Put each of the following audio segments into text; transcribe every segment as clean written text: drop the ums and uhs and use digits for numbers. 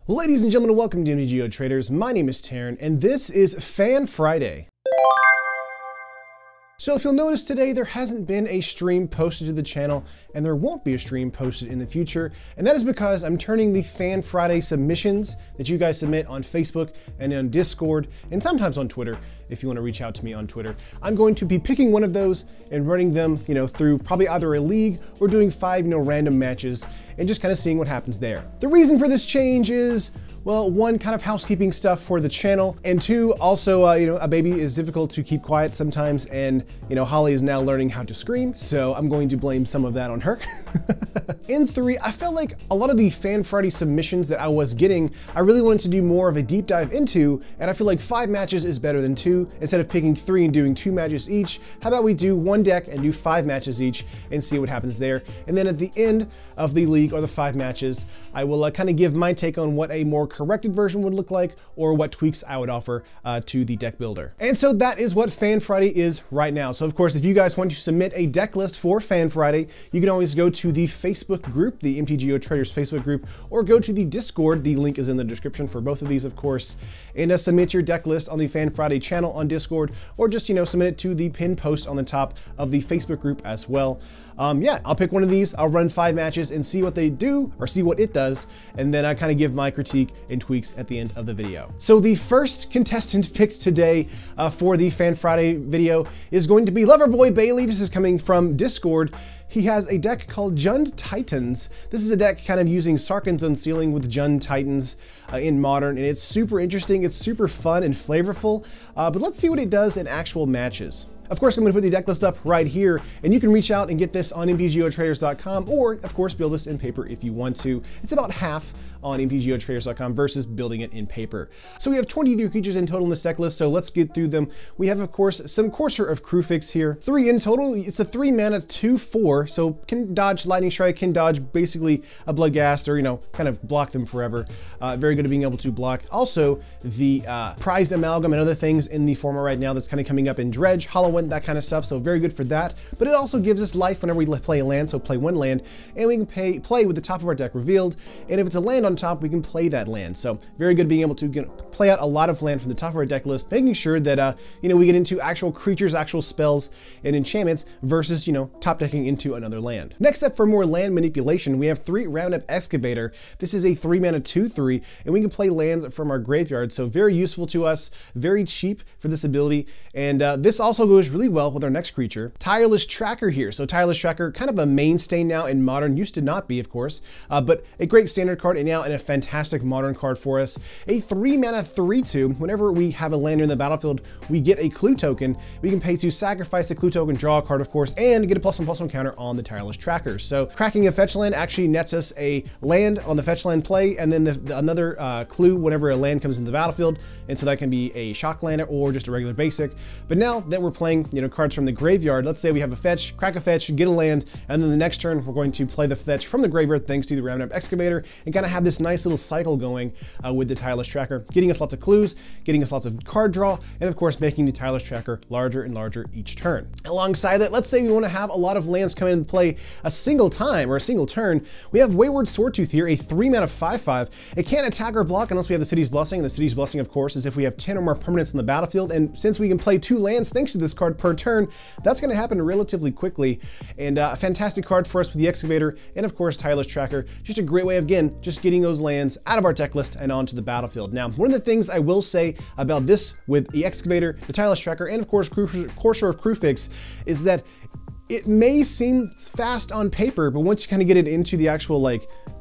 Ladies and gentlemen, welcome to MTGO Traders. My name is Taryn, and this is Fan Friday. So if you'll notice today, there hasn't been a stream posted to the channel, and there won't be a stream posted in the future, and that is because I'm turning the Fan Friday submissions that you guys submit on Facebook and on Discord, and sometimes on Twitter, if you want to reach out to me on Twitter. I'm going to be picking one of those and running them, through probably either a league or doing 5, random matches, and just kind of seeing what happens there. The reason for this change is, well, one, kind of housekeeping stuff for the channel, and two, also, a baby is difficult to keep quiet sometimes, and, Holly is now learning how to scream, so I'm going to blame some of that on her. In three, I felt like a lot of the Fan Friday submissions that I was getting, I really wanted to do more of a deep dive into, and I feel like 5 matches is better than 2. Instead of picking 3 and doing 2 matches each, how about we do 1 deck and do 5 matches each and see what happens there. And then at the end of the league or the 5 matches, I will kind of give my take on what a more corrected version would look like or what tweaks I would offer to the deck builder. And so that is what Fan Friday is right now. So of course, if you guys want to submit a deck list for Fan Friday, you can always go to the Facebook group, the MTGO Traders Facebook group, or go to the Discord. The link is in the description for both of these, of course, and submit your deck list on the Fan Friday channel on Discord, or just, submit it to the pinned post on the top of the Facebook group as well. Yeah, I'll pick one of these, I'll run 5 matches and see what they do, or see what it does, and then I kind of give my critique and tweaks at the end of the video. So the first contestant picked today for the Fan Friday video is going to be Loverboy Bailey. This is coming from Discord. He has a deck called Jund Titans. This is a deck kind of using Sarkhan's Unsealing with Jund Titans in Modern, and it's super interesting, it's super fun and flavorful, but let's see what it does in actual matches. Of course, I'm going to put the deck list up right here, and you can reach out and get this on MTGOtraders.com, or of course build this in paper if you want to. It's about half on MTGOtraders.com versus building it in paper. So we have 23 creatures in total in this deck list, so let's get through them. We have, of course, some Courser of Kruphix here. 3 in total. It's a 3 mana 2/4, so can dodge Lightning Strike, can dodge basically a Bloodghast, or kind of block them forever. Very good at being able to block. Also, the Prized Amalgam and other things in the format right now that's kind of coming up in Dredge, Hollow, that kind of stuff, so very good for that. But it also gives us life whenever we play a land, so play 1 land, and we can play with the top of our deck revealed, and if it's a land on top, we can play that land. So very good being able to play out a lot of land from the top of our deck list, making sure that we get into actual creatures, actual spells, and enchantments versus top decking into another land. Next up, for more land manipulation, we have 3 Roundup Excavator. This is a 3 mana 2/3, and we can play lands from our graveyard, so very useful to us, very cheap for this ability, and this also goes really well with our next creature, Tireless Tracker here. So Tireless Tracker, kind of a mainstay now in Modern, used to not be, of course, but a great standard card and now a fantastic Modern card for us. A 3 mana 3/2, whenever we have a lander in the battlefield, we get a clue token. We can pay to sacrifice the clue token, draw a card, of course, and get a +1/+1 counter on the Tireless Tracker. So cracking a fetch land actually nets us a land on the fetch land play, and then another clue whenever a land comes into the battlefield, and so that can be a shock land or just a regular basic. But now that we're playing cards from the graveyard, let's say we have a fetch, crack a fetch, get a land, and then the next turn we're going to play the fetch from the graveyard thanks to the Roundup Excavator, and kind of have this nice little cycle going with the Tireless Tracker, getting us lots of clues, getting us lots of card draw, and of course making the Tireless Tracker larger and larger each turn. Alongside that, let's say we want to have a lot of lands come in and play a single time or a single turn. We have Wayward Swordtooth here, a 3 mana 5/5. It can't attack or block unless we have the City's Blessing, and the City's Blessing, of course, is if we have 10 or more permanents in the battlefield, and since we can play 2 lands thanks to this card per turn, that's going to happen relatively quickly, and a fantastic card for us with the Excavator, and of course Tireless Tracker, just a great way of, again, just getting those lands out of our deck list and onto the battlefield. Now, one of the things I will say about this with the Excavator, the Tireless Tracker, and of course Courser of Kruphix is that it may seem fast on paper, but once you kind of get it into the actual,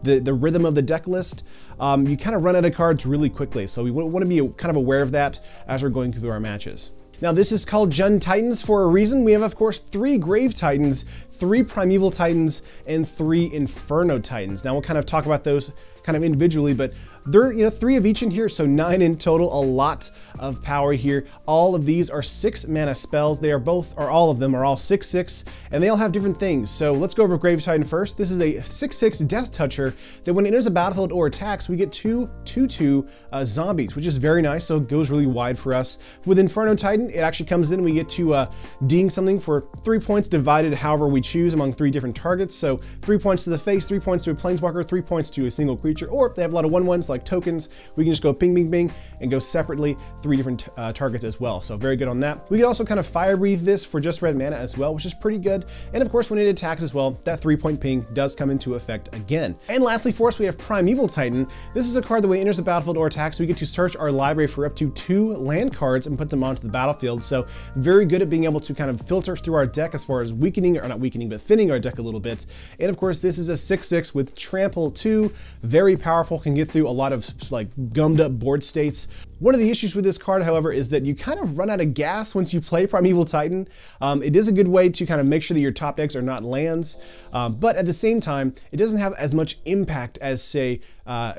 the rhythm of the deck list, you kind of run out of cards really quickly. So we want to be kind of aware of that as we're going through our matches. Now, this is called Jund Titans for a reason. We have, of course, 3 Grave Titans, 3 Primeval Titans, and 3 Inferno Titans. Now, we'll kind of talk about those kind of individually, but There are 3 of each in here, so 9 in total, a lot of power here. All of these are 6 mana spells. They are all of them are all 6/6, and they all have different things. So let's go over Grave Titan first. This is a 6/6 Death Toucher that when it enters a battlefield or attacks, we get 2/2 zombies, which is very nice, so it goes really wide for us. With Inferno Titan, it actually comes in, we get to ding something for 3 points divided however we choose among 3 different targets. So 3 points to the face, 3 points to a planeswalker, 3 points to a single creature creature, or if they have a lot of 1/1s like tokens, we can just go ping, ping, ping, and go separately 3 different targets as well. So very good on that. We can also kind of fire breathe this for just red mana as well, which is pretty good. And of course, when it attacks as well, that 3-point ping does come into effect again. And lastly for us, we have Primeval Titan. This is a card that when it enters the battlefield or attacks, we get to search our library for up to 2 land cards and put them onto the battlefield. So very good at being able to kind of filter through our deck as far as weakening, or not weakening, but thinning our deck a little bit. And of course, this is a 6/6 with Trample 2. Very powerful, can get through a lot of like gummed up board states. One of the issues with this card, however, is that you kind of run out of gas once you play Primeval Titan. It is a good way to kind of make sure that your top decks are not lands, but at the same time, it doesn't have as much impact as, say,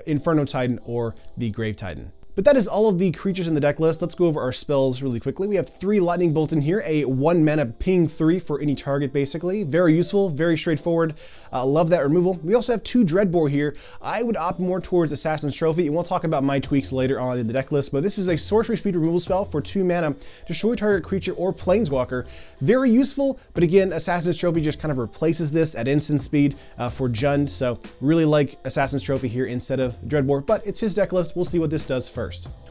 Inferno Titan or the Grave Titan. But that is all of the creatures in the deck list. Let's go over our spells really quickly. We have 3 Lightning Bolt in here, a 1 mana ping 3 for any target basically. Very useful, very straightforward. Love that removal. We also have 2 Dreadbore here. I would opt more towards Assassin's Trophy, and we'll talk about my tweaks later on in the deck list, but this is a sorcery speed removal spell for 2 mana. Destroy target creature or planeswalker. Very useful, but again, Assassin's Trophy just kind of replaces this at instant speed for Jund, so really like Assassin's Trophy here instead of Dreadbore, but it's his deck list. We'll see what this does first.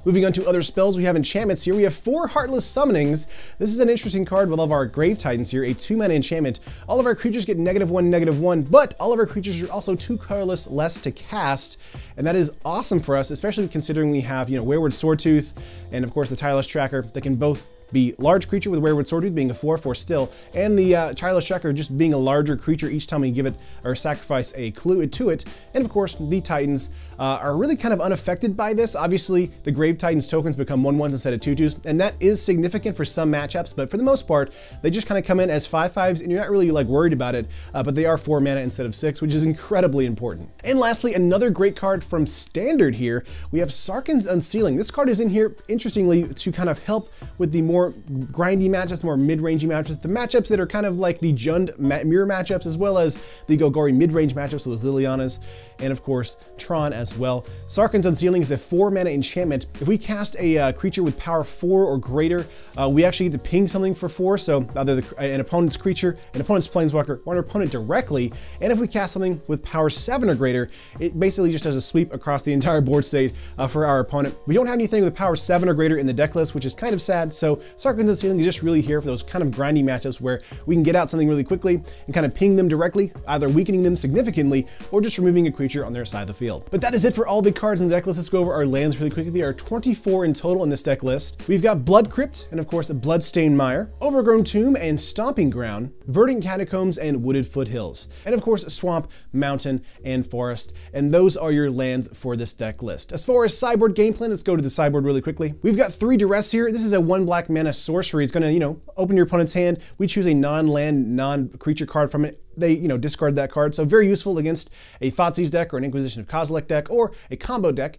Moving on to other spells, we have enchantments here. We have 4 Heartless Summonings. This is an interesting card with all of our Grave Titans here, a 2 mana enchantment. All of our creatures get -1/-1, but all of our creatures are also 2 colorless less to cast, and that is awesome for us, especially considering we have, you know, Wayward Swordtooth and of course the Tireless Tracker that can both be large creature with Wayward Swordtooth being a 4/4 still, and the Tireless Tracker just being a larger creature each time we give it or sacrifice a clue to it. And of course, the Titans are really kind of unaffected by this. Obviously, the Grave Titans tokens become 1/1s instead of 2/2s, and that is significant for some matchups, but for the most part, they just kind of come in as 5/5s, and you're not really like worried about it, but they are 4 mana instead of 6, which is incredibly important. And lastly, another great card from Standard here, we have Sarkhan's Unsealing. This card is in here, interestingly, to kind of help with the more grindy matchups, more mid-rangey matchups, the matchups that are kind of like the Jund mirror matchups, as well as the Golgari mid-range matchups with those Lilianas, and of course Tron as well. Sarkhan's Unsealing is a 4 mana enchantment. If we cast a creature with power 4 or greater, we actually get to ping something for 4, so either an opponent's creature, an opponent's planeswalker, or an opponent directly, and if we cast something with power 7 or greater, it basically just does a sweep across the entire board state for our opponent. We don't have anything with power 7 or greater in the deck list, which is kind of sad, so Sarkhan's Unsealing is just really here for those kind of grindy matchups where we can get out something really quickly and kind of ping them directly, either weakening them significantly or just removing a creature on their side of the field. But that is it for all the cards in the deck list. Let's go over our lands really quickly. There are 24 in total in this deck list. We've got Blood Crypt, and of course a Bloodstained Mire, Overgrown Tomb and Stomping Ground, Verdant Catacombs and Wooded Foothills, and of course Swamp, Mountain, and Forest. And those are your lands for this deck list. As far as sideboard game plan, let's go to the sideboard really quickly. We've got 3 Duress here. This is a 1 black mana sorcery. It's going to, you know, open your opponent's hand. We choose a non-land, non-creature card from it. They, you know, discard that card. So very useful against a Thoughtseize deck or an Inquisition of Kozilek deck or a combo deck.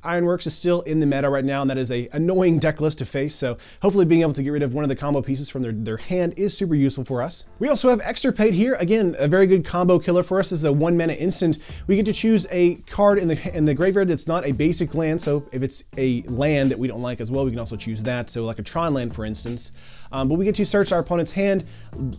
Ironworks is still in the meta right now, and that is a annoying deck list to face, so hopefully being able to get rid of one of the combo pieces from their hand is super useful for us. We also have Extirpate here, again, a very good combo killer for us. This is a 1 mana instant. We get to choose a card in the graveyard that's not a basic land, so if it's a land that we don't like as well, we can also choose that, so like a Tron land, for instance. But we get to search our opponent's hand,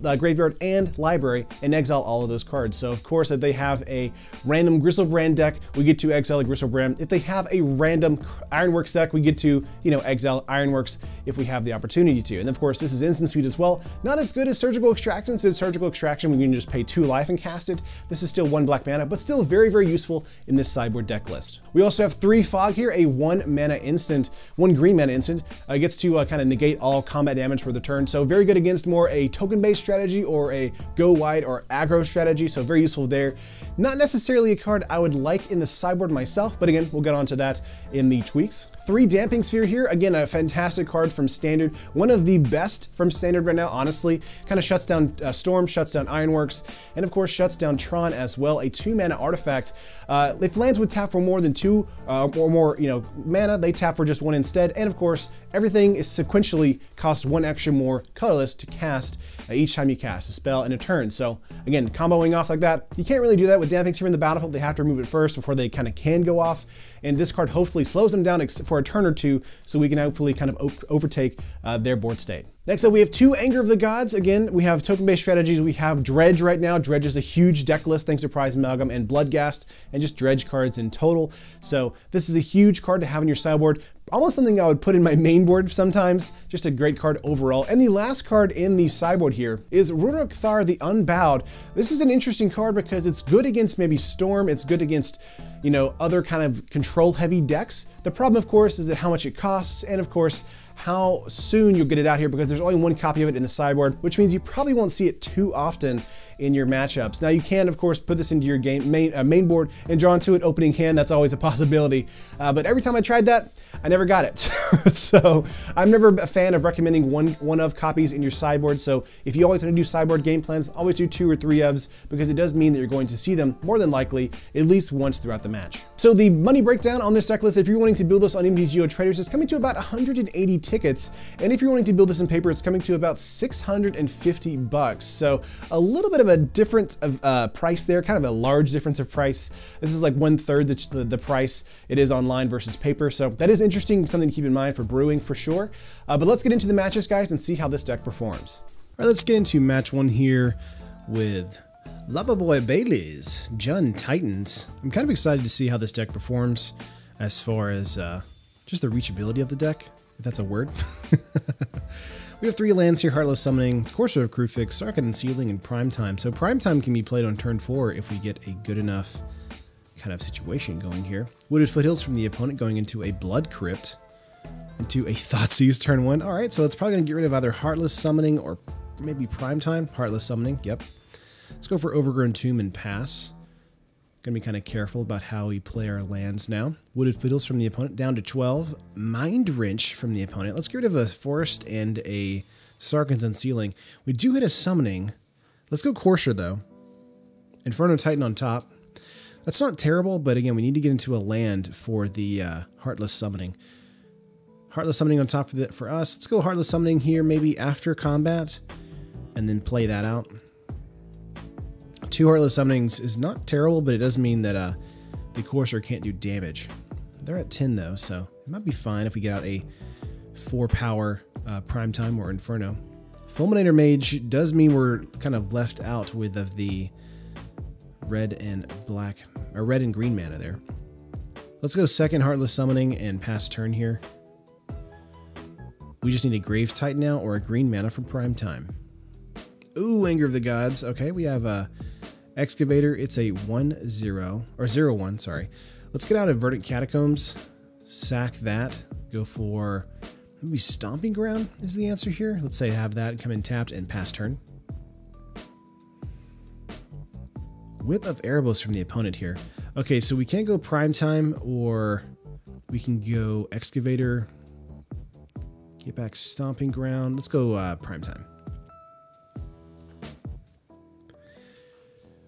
graveyard, and library, and exile all of those cards. So of course, if they have a random Gristlebrand deck, we get to exile a Gristlebrand. If they have a random Ironworks deck, we get to, you know, exile Ironworks if we have the opportunity to. And of course, this is instant speed as well. Not as good as Surgical Extraction. So Surgical Extraction, we can just pay 2 life and cast it. This is still 1 black mana, but still very, very useful in this sideboard deck list. We also have 3 Fog here, a 1 mana instant, 1 green mana instant. It gets to kind of negate all combat damage for the turn. So very good against more a token-based strategy or a go wide or aggro strategy. So very useful there. Not necessarily a card I would like in the sideboard myself, but again, we'll get onto that in the tweaks. 3 Damping Sphere here. Again, a fantastic card from Standard. One of the best from Standard right now, honestly. Kind of shuts down Storm, shuts down Ironworks, and of course shuts down Tron as well. A 2 mana artifact. If lands would tap for more than 2 or more, you know, mana, they tap for just 1 instead. And of course, everything is sequentially cost 1 extra more colorless to cast each time you cast a spell in a turn. So again, comboing off like that, you can't really do that with Damping Sphere in the battlefield. They have to remove it first before they kind of can go off. and this card hopefully slows them down for a turn or two so we can hopefully kind of overtake their board state. Next up, we have two Anger of the Gods. Again, we have token-based strategies. We have Dredge right now. Dredge is a huge deck list thanks to Prize Amalgam and Bloodghast, and just Dredge cards in total. So this is a huge card to have in your sideboard. Almost something I would put in my main board sometimes. Just a great card overall. And the last card in the sideboard here is Ruruk Thar the Unbowed. This is an interesting card because it's good against maybe Storm. It's good against, you know, other kind of control-heavy decks. The problem, of course, is that how much it costs, and of course, how soon you'll get it out here, because there's only one copy of it in the sideboard, which means you probably won't see it too often in your matchups. Now you can, of course, put this into your main board and draw into it opening hand. That's always a possibility. But every time I tried that, I never got it. So I'm never a fan of recommending one of copies in your sideboard. So if you always want to do sideboard game plans, always do 2 or 3 ofs, because it does mean that you're going to see them more than likely at least once throughout the match. So the money breakdown on this deck list, if you're wanting to build this on MTGO Traders, is coming to about 180 tickets. And if you're wanting to build this in paper, it's coming to about 650 bucks. So a little bit of a difference of price there, kind of a large difference of price. This is like 1/3 the price it is online versus paper. So that is interesting, something to keep in mind for brewing for sure. But let's get into the matches, guys, and see how this deck performs. All right, let's get into match 1 here with Loverboy Bailey's Jun Titans. I'm kind of excited to see how this deck performs as far as just the reachability of the deck, if that's a word. We have 3 lands here: Heartless Summoning, Courser of Crewfix, Sarkhan and Sealing, and Primetime. So Primetime can be played on turn 4 if we get a good enough kind of situation going here. Wooded Foothills from the opponent going into a Blood Crypt, into a Thoughtseize turn 1. Alright, so it's probably going to get rid of either Heartless Summoning or maybe Primetime. Heartless Summoning, yep. Let's go for Overgrown Tomb and pass. Gonna be kind of careful about how we play our lands now. Wooded Foothills from the opponent down to 12. Mind Wrench from the opponent. Let's get rid of a Forest and a Sarkhan's Unsealing. We do hit a Summoning. Let's go Courser though. Inferno Titan on top. That's not terrible, but again, we need to get into a land for the Heartless Summoning. Heartless Summoning on top for us. Let's go Heartless Summoning here maybe after combat and then play that out. 2 Heartless Summonings is not terrible, but it does mean that the Courser can't do damage. They're at 10 though, so it might be fine if we get out a 4-power Primetime or Inferno. Fulminator Mage does mean we're kind of left out with the red and black, or red and green mana there. Let's go second Heartless Summoning and pass turn here. We just need a Grave Titan now or a green mana for Primetime. Ooh, Anger of the Gods. Okay, we have a Excavator. It's a 1/0 or 0/1. Sorry. Let's get out of Verdant Catacombs. Sack that. Go for maybe Stomping Ground is the answer here. Let's say have that come in tapped and pass turn. Whip of Erebos from the opponent here. Okay, so we can't go Primetime, or we can go Excavator. Get back Stomping Ground. Let's go Primetime.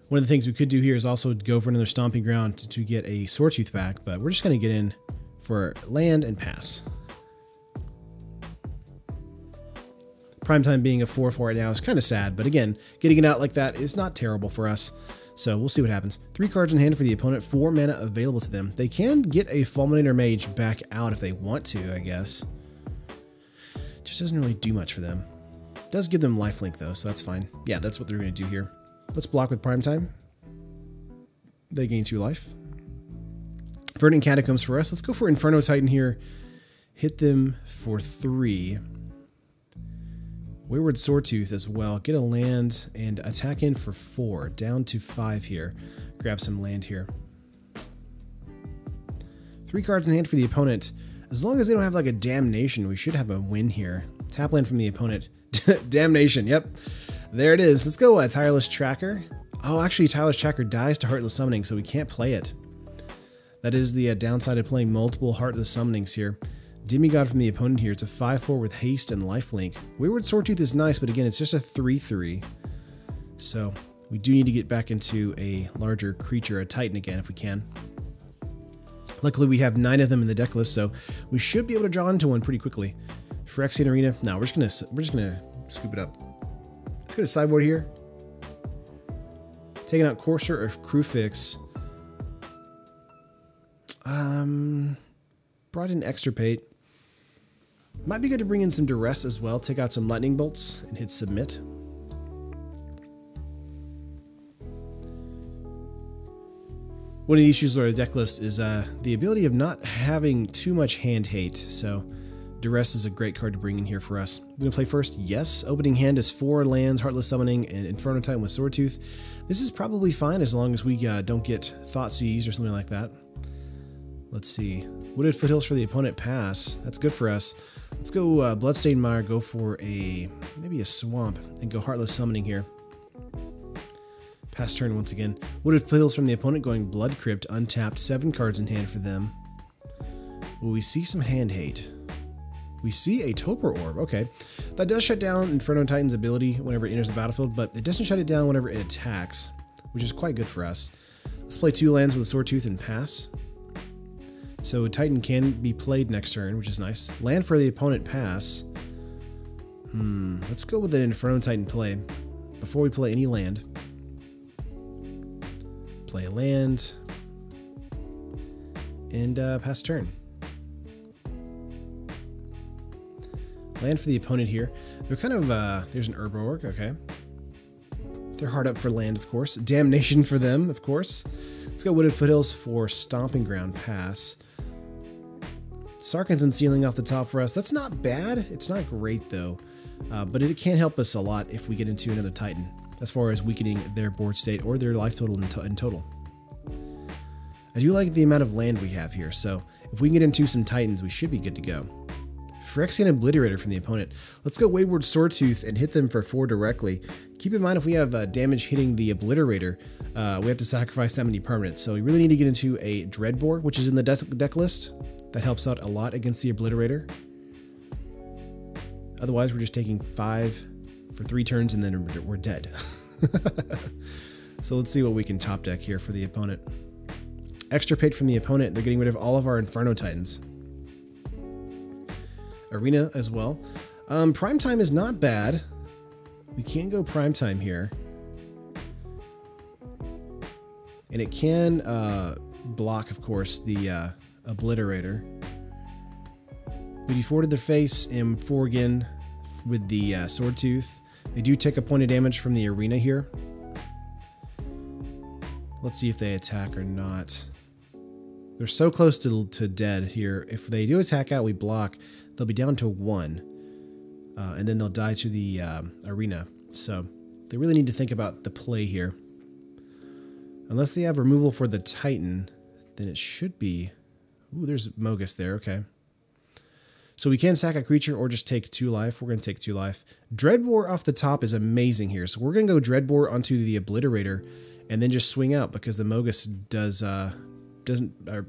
One of the things we could do here is also go for another Stomping Ground to get a Sawtooth back, but we're just going to get in for land and pass. Primetime being a 4/4 right now is kind of sad, but again, getting it out like that is not terrible for us, so we'll see what happens. 3 cards in hand for the opponent, 4 mana available to them. They can get a Fulminator Mage back out if they want to, I guess. Just doesn't really do much for them. Does give them lifelink though, so that's fine. Yeah, that's what they're going to do here. Let's block with Primetime. They gain 2 life. Verdant Catacombs for us. Let's go for Inferno Titan here. Hit them for 3. Wayward Sawtooth as well. Get a land and attack in for 4. Down to 5 here. Grab some land here. 3 cards in hand for the opponent. As long as they don't have like a Damnation, we should have a win here. Tap land from the opponent. Damnation, yep. There it is. Let's go Tireless Tracker. Oh, actually, Tireless Tracker dies to Heartless Summoning, so we can't play it. That is the downside of playing multiple Heartless Summonings here. Demigod from the opponent here. It's a 5/4 with haste and lifelink. Wayward Sawtooth is nice, but again, it's just a 3/3. So we do need to get back into a larger creature, a Titan again, if we can. Luckily, we have 9 of them in the deck list, so we should be able to draw into one pretty quickly. Phyrexian Arena. No, we're just gonna scoop it up. Let's go to sideboard here. Taking out Courser of Crewfix. Brought in Extirpate. Might be good to bring in some Duress as well. Take out some Lightning Bolts and hit Submit. One of the issues with our deck list is the ability of not having too much hand hate, so Duress is a great card to bring in here for us. We're going to play first, yes. Opening hand is 4 lands, Heartless Summoning, and Inferno Titan with Swordtooth. This is probably fine as long as we don't get Thoughtseize or something like that. Let's see. Wooded Foothills for the opponent, pass. That's good for us. Let's go Bloodstained Mire, go for maybe a Swamp, and go Heartless Summoning here. Pass turn once again. Wooded Foothills from the opponent, going Blood Crypt, untapped, 7 cards in hand for them. Will we see some hand hate? We see a Topher Orb, okay. That does shut down Inferno Titan's ability whenever it enters the battlefield, but it doesn't shut it down whenever it attacks, which is quite good for us. Let's play 2 lands with a Swordtooth and pass. So a Titan can be played next turn, which is nice. Land for the opponent, pass. Let's go with an Inferno Titan play. Before we play any land. Play a land. And pass turn. Land for the opponent here. They're kind of, there's an Herborg, okay. They're hard up for land, of course. Damnation for them, of course. Let's go Wooded Foothills for Stomping Ground, pass. Sarkhan's Unsealing off the top for us. That's not bad. It's not great, though. But it can help us a lot if we get into another Titan, as far as weakening their board state or their life total in total. I do like the amount of land we have here, so if we can get into some Titans, we should be good to go. Phyrexian Obliterator from the opponent. Let's go Wayward Swordtooth and hit them for 4 directly. Keep in mind, if we have damage hitting the Obliterator, we have to sacrifice that many permanents. So we really need to get into a Dreadbore, which is in the deck list. That helps out a lot against the Obliterator. Otherwise, we're just taking 5 for 3 turns and then we're dead. So let's see what we can top deck here for the opponent. Extirpate from the opponent. They're getting rid of all of our Inferno Titans. Arena as well. Prime Time is not bad. We can go Prime Time here. And it can block, of course, the Obliterator. We deforted their face and 4 again with the Swordtooth. They do take a point of damage from the Arena here. Let's see if they attack or not. They're so close to dead here. If they do attack out, we block. They'll be down to 1. And then they'll die to the Arena. So they really need to think about the play here. Unless they have removal for the Titan, then it should be... Ooh, there's Mogus there, okay. So we can sack a creature or just take 2 life. We're going to take 2 life. Dreadbore off the top is amazing here. So we're going to go Dreadbore onto the Obliterator and then just swing out because the Mogus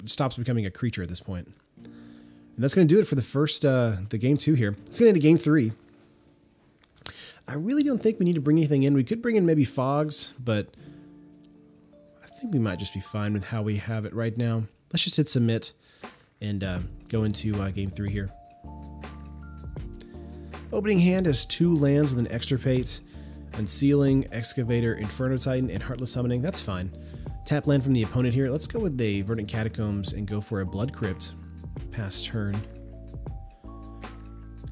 stops becoming a creature at this point. And that's going to do it for the first, the game 2 here. Let's get into game 3. I really don't think we need to bring anything in. We could bring in maybe Fogs, but I think we might just be fine with how we have it right now. Let's just hit submit and go into game 3 here. Opening hand has 2 lands with an Extirpate, Unsealing, Excavator, Inferno Titan, and Heartless Summoning. That's fine. Tap land from the opponent here. Let's go with the Verdant Catacombs and go for a Blood Crypt. Pass turn.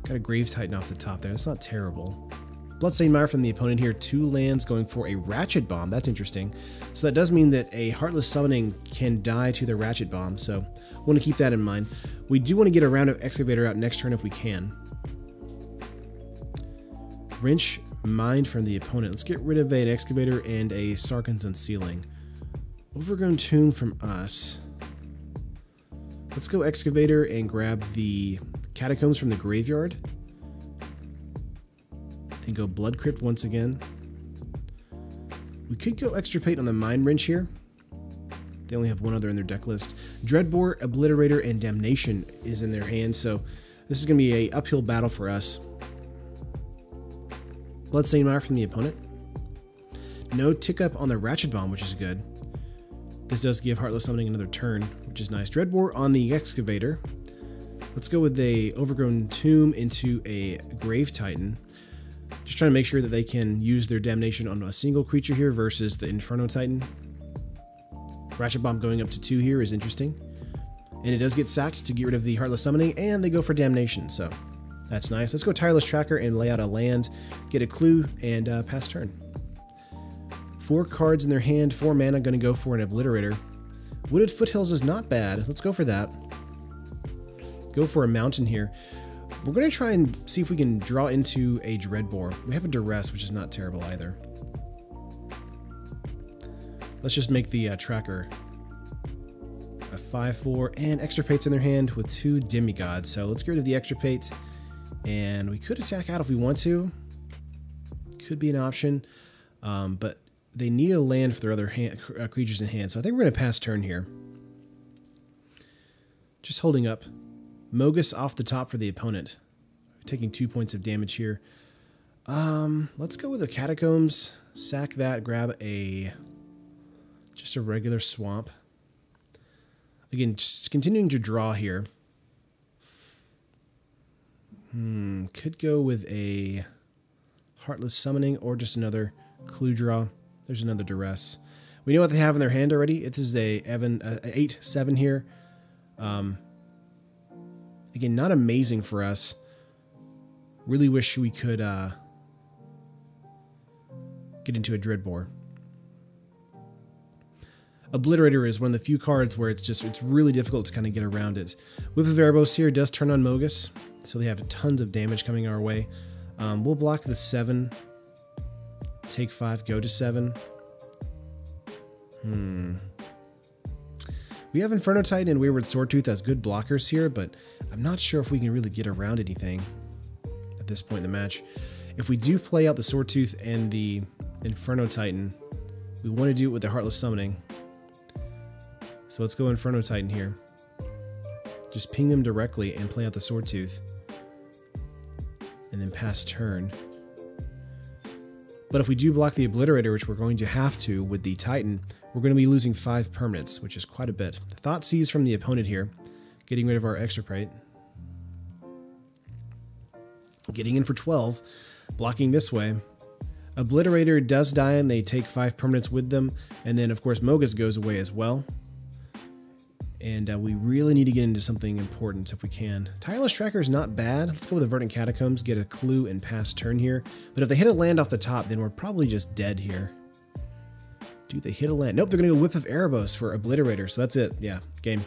Got a Grave Titan off the top there. That's not terrible. Bloodstained Mire from the opponent here. 2 lands going for a Ratchet Bomb. That's interesting. So that does mean that a Heartless Summoning can die to the Ratchet Bomb. So I want to keep that in mind. We do want to get a round of Excavator out next turn if we can. Wrench Mind from the opponent. Let's get rid of an Excavator and a Sarkhan's Unsealing. Overgrown Tomb from us. Let's go Excavator and grab the Catacombs from the graveyard. And go Blood Crypt once again. We could go Extirpate on the Mind Wrench here. They only have 1 other in their deck list. Dreadbore, Obliterator, and Damnation is in their hand, so this is going to be an uphill battle for us. Bloodstained Mire from the opponent. No tick up on the Ratchet Bomb, which is good. This does give Heartless Summoning another turn, which is nice. Dreadbore on the Excavator. Let's go with a Overgrown Tomb into a Grave Titan. Just trying to make sure that they can use their Damnation on a single creature here versus the Inferno Titan. Ratchet Bomb going up to 2 here is interesting. And it does get sacked to get rid of the Heartless Summoning, and they go for Damnation, so that's nice. Let's go Tireless Tracker and lay out a land, get a clue, and pass turn. 4 cards in their hand, 4 mana, going to go for an Obliterator. Wooded Foothills is not bad. Let's go for that. Go for a Mountain here. We're going to try and see if we can draw into a Dreadbore. We have a Duress, which is not terrible either. Let's just make the tracker a 5/4 and Extirpate's in their hand with 2 Demigods. So let's get rid of the Extirpate, and we could attack out if we want to. Could be an option, but they need a land for their other creatures in hand. So I think we're going to pass turn here. Just holding up. Mogus off the top for the opponent. Taking 2 points of damage here. Let's go with the Catacombs. Sack that, grab just a regular swamp. Again, just continuing to draw here. Could go with a Heartless Summoning or just another clue draw. There's another Duress. We know what they have in their hand already. It is a 8/7 here. Again, not amazing for us. Really wish we could get into a Dreadbore. Obliterator is one of the few cards where it's really difficult to kind of get around it. Whip of Erebos here does turn on Mogus, so they have tons of damage coming our way. We'll block the 7. Take 5, go to 7. We have Inferno Titan and Wayward Swordtooth as good blockers here, but I'm not sure if we can really get around anything at this point in the match. If we do play out the Swordtooth and the Inferno Titan, we want to do it with the Heartless Summoning. So let's go Inferno Titan here. Just ping them directly and play out the Swordtooth. And then pass turn. But if we do block the Obliterator, which we're going to have to with the Titan, we're going to be losing 5 permanents, which is quite a bit. Thoughtseize from the opponent here, getting rid of our Extirpate. Getting in for 12, blocking this way. Obliterator does die and they take 5 permanents with them, and then of course Mogus goes away as well. And we really need to get into something important if we can. Tireless Tracker is not bad. Let's go with the Verdant Catacombs, get a clue, and pass turn here. But if they hit a land off the top, then we're probably just dead here. Do they hit a land? Nope, they're going to go Whip of Erebos for Obliterator, so that's it. Yeah, game.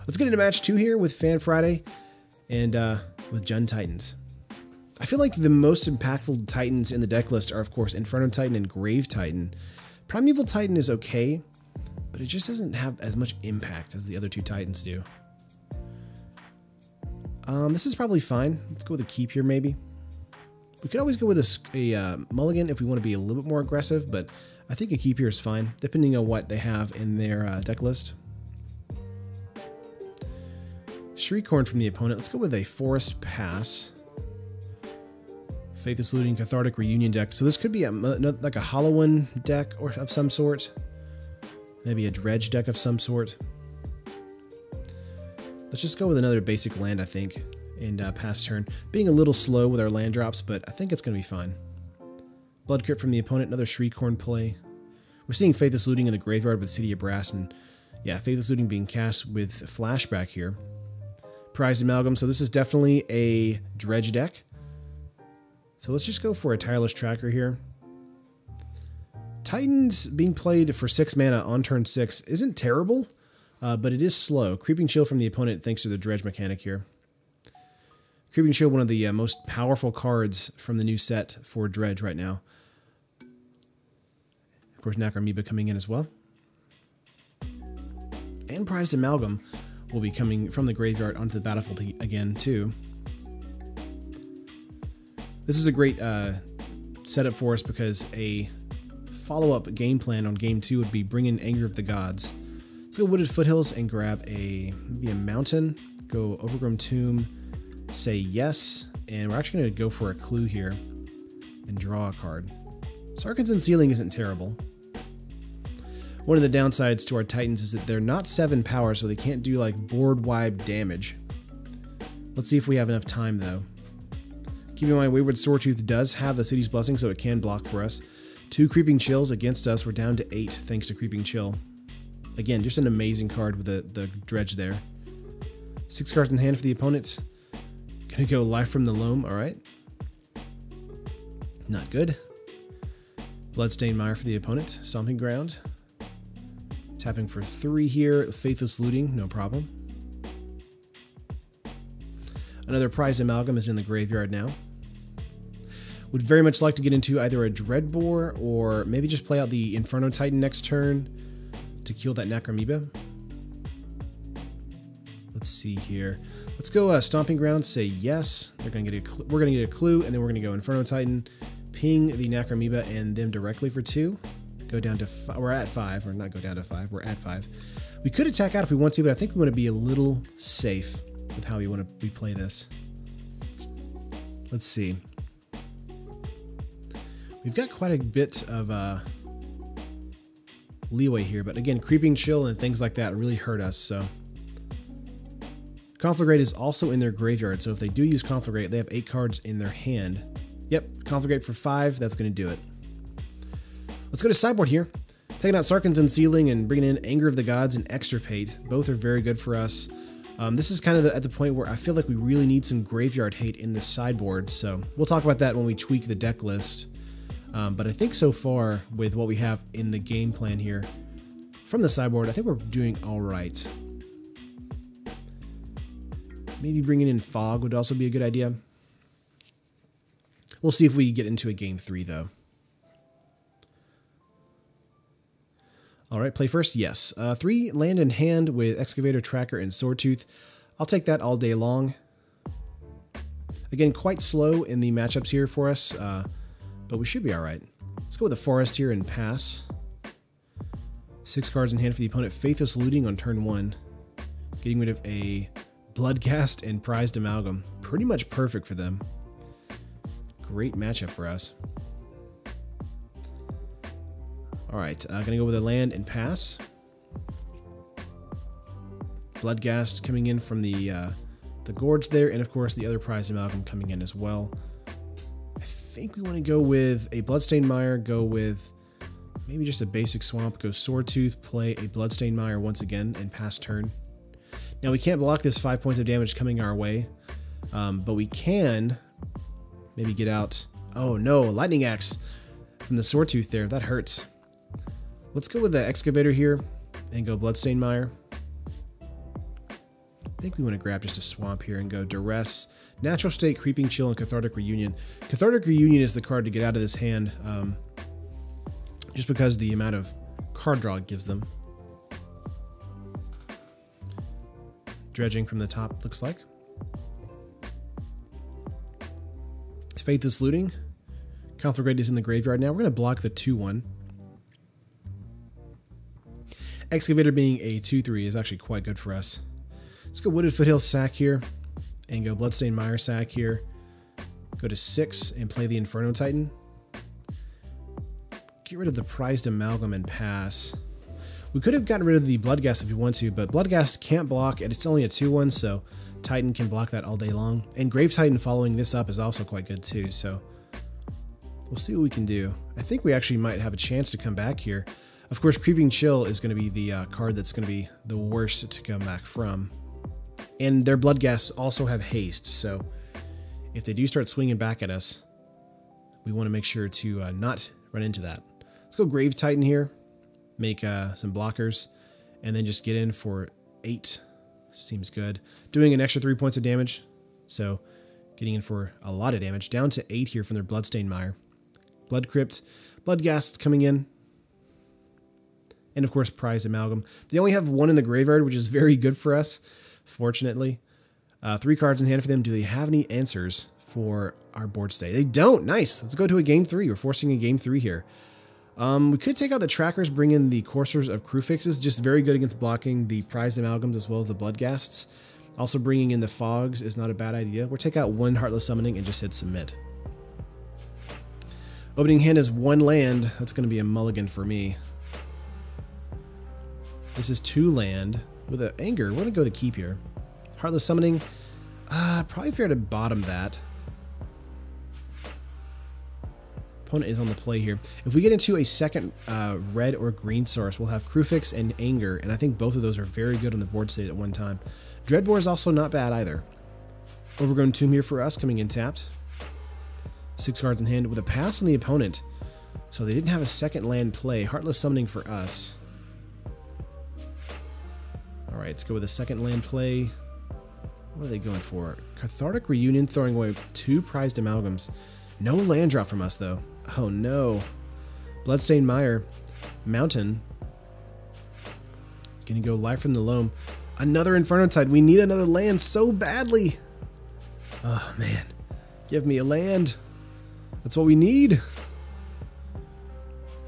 Let's get into match 2 here with Fan Friday and with Jund Titans. I feel like the most impactful Titans in the deck list are, of course, Inferno Titan and Grave Titan. Primeval Titan is okay, but it just doesn't have as much impact as the other 2 Titans do. This is probably fine. Let's go with a keep here, maybe. We could always go with a mulligan if we want to be a little bit more aggressive, but I think a keep here is fine, depending on what they have in their deck list. Shriekhorn from the opponent. Let's go with a Forest Pass. Faithless Looting, Cathartic Reunion deck. So this could be like a Halloween deck or of some sort. Maybe a Dredge deck of some sort. Let's just go with another basic land, I think, and pass turn. Being a little slow with our land drops, but I think it's going to be fine. Blood Crypt from the opponent, another Shriekhorn play. We're seeing Faithless Looting in the graveyard with City of Brass, and yeah, Faithless Looting being cast with Flashback here. Prized Amalgam, so this is definitely a Dredge deck. So let's just go for a Tireless Tracker here. Titans being played for 6 mana on turn 6 isn't terrible, but it is slow. Creeping Chill from the opponent thanks to the Dredge mechanic here. Creeping Chill, one of the most powerful cards from the new set for Dredge right now. Of course, Necroamoeba coming in as well. And Prized Amalgam will be coming from the graveyard onto the battlefield again, too. This is a great setup for us because a follow-up game plan on game 2 would be bring in Anger of the Gods. Let's go Wooded Foothills and grab maybe a Mountain. Go Overgrown Tomb, say yes, and we're actually going to go for a clue here and draw a card. Sarkhan's Unsealing isn't terrible. One of the downsides to our Titans is that they're not 7 power, so they can't do like board-wide damage. Let's see if we have enough time, though. Keep in mind, Wayward Swordtooth does have the City's Blessing, so it can block for us. 2 Creeping Chills against us. We're down to 8 thanks to Creeping Chill. Again, just an amazing card with the Dredge there. 6 cards in hand for the opponent. Gonna go Life from the Loam, alright. Not good. Bloodstained Mire for the opponent. Stomping Ground. Tapping for 3 here. Faithless Looting, no problem. Another Prized Amalgam is in the graveyard now. Would very much like to get into either a Dreadbore or maybe just play out the Inferno Titan next turn to kill that Necromoeba. Let's see here. Let's go Stomping Ground, say yes. We're gonna get a clue, and then we're gonna go Inferno Titan, ping the Necromoeba and them directly for 2. Go down to 5. We're at 5, or not go down to 5. We're at 5. We could attack out if we want to, but I think we want to be a little safe with how we play this. Let's see. We've got quite a bit of leeway here, but again, Creeping Chill and things like that really hurt us, so. Conflagrate is also in their graveyard, so if they do use Conflagrate, they have 8 cards in their hand. Yep, Conflagrate for 5, that's going to do it. Let's go to sideboard here. Taking out Sarkhan's Unsealing and bringing in Anger of the Gods and Extirpate. Both are very good for us. This is kind of at the point where I feel like we really need some graveyard hate in this sideboard, so we'll talk about that when we tweak the deck list. But I think so far, with what we have in the game plan here from the sideboard, I think we're doing alright. Maybe bringing in Fog would also be a good idea. We'll see if we get into a game 3, though. Alright, play first? Yes. 3 land in hand with Excavator, Tracker, and Swordtooth. I'll take that all day long. Again, quite slow in the matchups here for us, but we should be alright. Let's go with a Forest here and pass. 6 cards in hand for the opponent. Faithless Looting on turn 1. Getting rid of a Bloodcast and Prized Amalgam. Pretty much perfect for them. Great matchup for us. Alright, gonna go with a land and pass. Bloodcast coming in from the Gorge there, and of course the other Prized Amalgam coming in as well. I think we want to go with a Bloodstained Mire, go with maybe just a basic Swamp, go Swordtooth, play a Bloodstained Mire once again, and pass turn. Now we can't block this 5 points of damage coming our way, but we can maybe get out... Oh no, Lightning Axe from the Swordtooth there, that hurts. Let's go with the Excavator here and go Bloodstained Mire. I think we want to grab just a Swamp here and go Duress, Natural State, Creeping Chill, and Cathartic Reunion. Cathartic Reunion is the card to get out of this hand, just because the amount of card draw it gives them. Dredging from the top, looks like. Faithless Looting. Conflagrate is in the graveyard now. We're going to block the 2-1. Excavator being a 2-3 is actually quite good for us. Let's go Wooded Foothills sack here, and go Bloodstained Mire sack here. Go to 6 and play the Inferno Titan. Get rid of the Prized Amalgam and pass. We could have gotten rid of the Bloodghast if we want to, but Bloodghast can't block, and it's only a 2-1, so Titan can block that all day long. And Grave Titan following this up is also quite good too, so we'll see what we can do. I think we actually might have a chance to come back here. Of course, Creeping Chill is going to be the card that's going to be the worst to come back from. And their Bloodghasts also have haste, so if they do start swinging back at us, we want to make sure to not run into that. Let's go Grave Titan here. Make some blockers, and then just get in for 8. Seems good. Doing an extra 3 points of damage, so getting in for a lot of damage. Down to 8 here from their Bloodstained Mire. Blood Crypt, Bloodghast coming in, and of course Prized Amalgam. They only have 1 in the graveyard, which is very good for us, fortunately. 3 cards in hand for them. Do they have any answers for our board state? They don't. Nice. Let's go to a game 3. We're forcing a game 3 here. We could take out the Trackers, bring in the Coursers of Crewfixes, just very good against blocking the Prized Amalgams as well as the Bloodghasts. Also bringing in the Fogs is not a bad idea. We'll take out 1 Heartless Summoning and just hit Submit. Opening hand is 1 land. That's going to be a mulligan for me. This is 2 land. With an Anger, we're going to go the Keep here. Heartless Summoning, probably fair to bottom that. opponent is on the play here. If we get into a second red or green source, we'll have Krufix and Anger, and I think both of those are very good on the board state at one time. Dreadbore is also not bad either. Overgrown Tomb here for us, coming in tapped. 6 cards in hand with a pass on the opponent. So they didn't have a second land play. Heartless Summoning for us. Alright, let's go with a second land play. What are they going for? Cathartic Reunion, throwing away 2 prized amalgams. No land drop from us, though. Oh, no. Bloodstained Mire. Mountain. Gonna go Life from the Loam. Another Inferno Tide. We need another land so badly. Oh, man. Give me a land. That's what we need.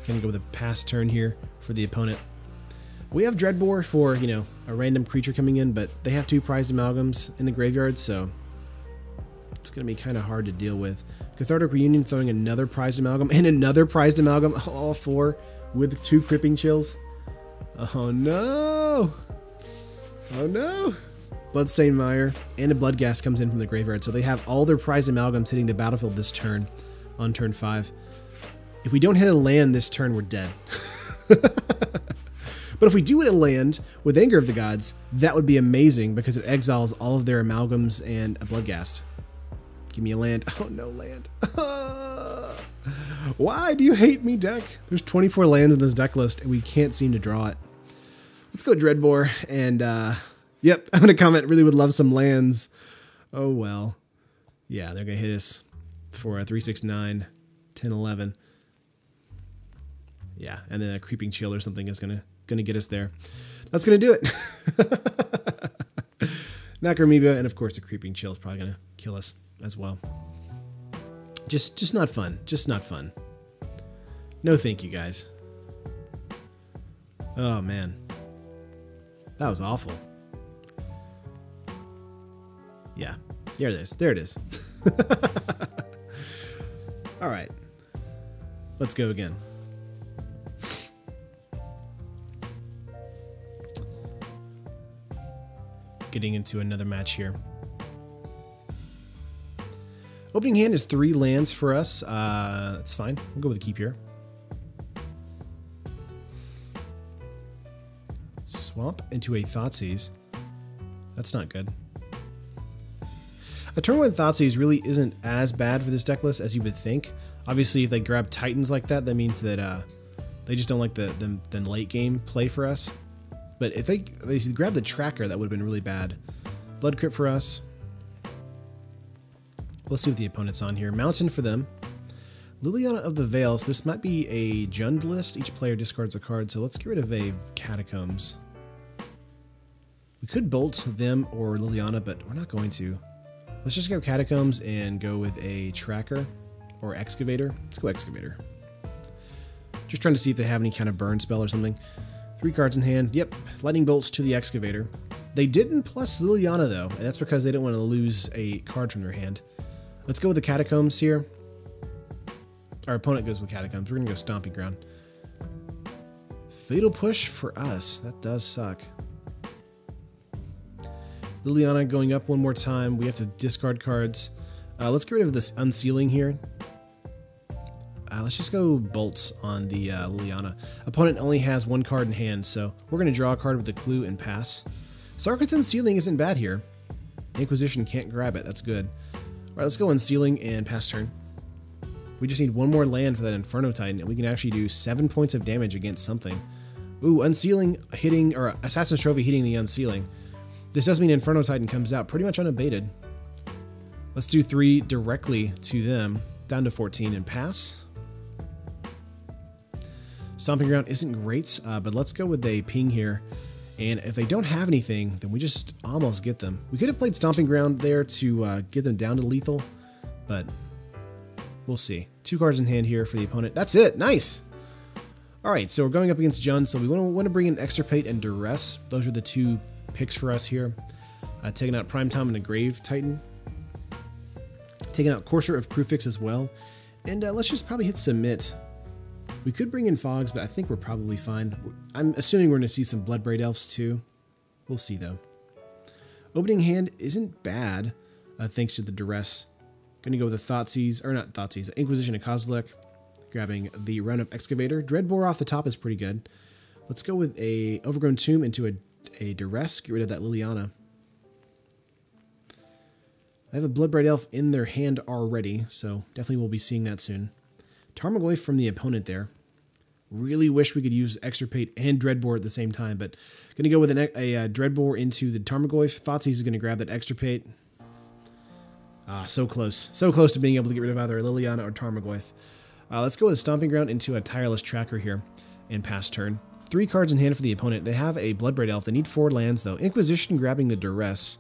Gonna go with a pass turn here for the opponent. We have Dreadbore for, you know, a random creature coming in, but they have 2 prized amalgams in the graveyard, so it's gonna be kind of hard to deal with. Cathartic Reunion throwing another prized amalgam and another prized amalgam, all 4 with 2 Cripping Chills. Oh no! Oh no! Bloodstained Mire and a Bloodghast comes in from the graveyard, so they have all their prized amalgams hitting the battlefield this turn, on turn 5. If we don't hit a land this turn, we're dead. But if we do hit a land with Anger of the Gods, that would be amazing because it exiles all of their amalgams and a Bloodghast. Give me a land. Oh, no land. Why do you hate me, deck? There's 24 lands in this deck list, and we can't seem to draw it. Let's go Dreadbore, and, yep, I'm going to comment, really would love some lands. Oh, well. Yeah, they're going to hit us for a 3, 6, 9, 10, 11. Yeah, and then a Creeping Chill or something is gonna get us there. That's gonna do it. Necromoeba, and of course a Creeping Chill is probably gonna kill us as well. Just not fun. Just not fun. No thank you, guys. Oh man. That was awful. Yeah. There it is. There it is. Alright. Let's go again. Getting into another match here. Opening hand is 3 lands for us. That's fine. We'll go with a keep here. Swamp into a Thoughtseize. That's not good. A turn 1 Thougeize really isn't as bad for this deck list as you would think. Obviously, if they grab Titans like that, that means that they just don't like the late game play for us. But if they grab the Tracker, that would have been really bad. Blood Crypt for us. Let's see what the opponent's on here. Mountain for them. Liliana of the Veils. This might be a Jund list. Each player discards a card, so let's get rid of a Catacombs. We could bolt them or Liliana, but we're not going to. Let's just go Catacombs and go with a Tracker or Excavator. Let's go Excavator. Just trying to see if they have any kind of burn spell or something. 3 cards in hand. Yep, Lightning Bolts to the Excavator. They didn't plus Liliana though, and that's because they didn't want to lose a card from their hand. Let's go with the Catacombs here. Our opponent goes with Catacombs. We're going to go Stomping Ground. Fatal Push for us. That does suck. Liliana going up one more time. We have to discard cards. Let's get rid of this Unsealing here. Let's just go Bolts on the Liliana. Opponent only has 1 card in hand, so we're going to draw a card with the Clue and pass. Sarkhan's Unsealing isn't bad here. Inquisition can't grab it. That's good. Alright, let's go Unsealing and pass turn. We just need 1 more land for that Inferno Titan, and we can actually do 7 points of damage against something. Ooh, Unsealing hitting, or Assassin's Trophy hitting the Unsealing. This does mean Inferno Titan comes out pretty much unabated. Let's do 3 directly to them, down to 14 and pass. Stomping Ground isn't great, but let's go with a ping here. And if they don't have anything, then we just almost get them. We could have played Stomping Ground there to get them down to lethal, but we'll see. 2 cards in hand here for the opponent. That's it. Nice. All right, so we're going up against Jund, so we want to bring in Extirpate and Duress. Those are the 2 picks for us here. Taking out Primetime and a Grave Titan. Taking out Courser of Krufix as well. And let's just probably hit Submit. We could bring in Fogs, but I think we're probably fine. I'm assuming we're going to see some Bloodbraid Elves too. We'll see though. Opening hand isn't bad, thanks to the Duress. Going to go with a Thoughtseize, or not Thoughtseize, Inquisition of Kozilek. grabbing the Roundup Excavator. Dreadbore off the top is pretty good. Let's go with a Overgrown Tomb into a Duress. Get rid of that Liliana. I have a Bloodbraid Elf in their hand already, so definitely we'll be seeing that soon. Tarmogoyf from the opponent there. Really wish we could use Extirpate and Dreadbore at the same time, but going to go with a Dreadbore into the Tarmogoyf. Thoughtseize is going to grab that Extirpate. Ah, so close. So close to being able to get rid of either Liliana or Tarmogoyf. Let's go with a Stomping Ground into a Tireless Tracker here and pass turn. 3 cards in hand for the opponent. They have a Bloodbraid Elf. They need 4 lands, though. Inquisition grabbing the Duress.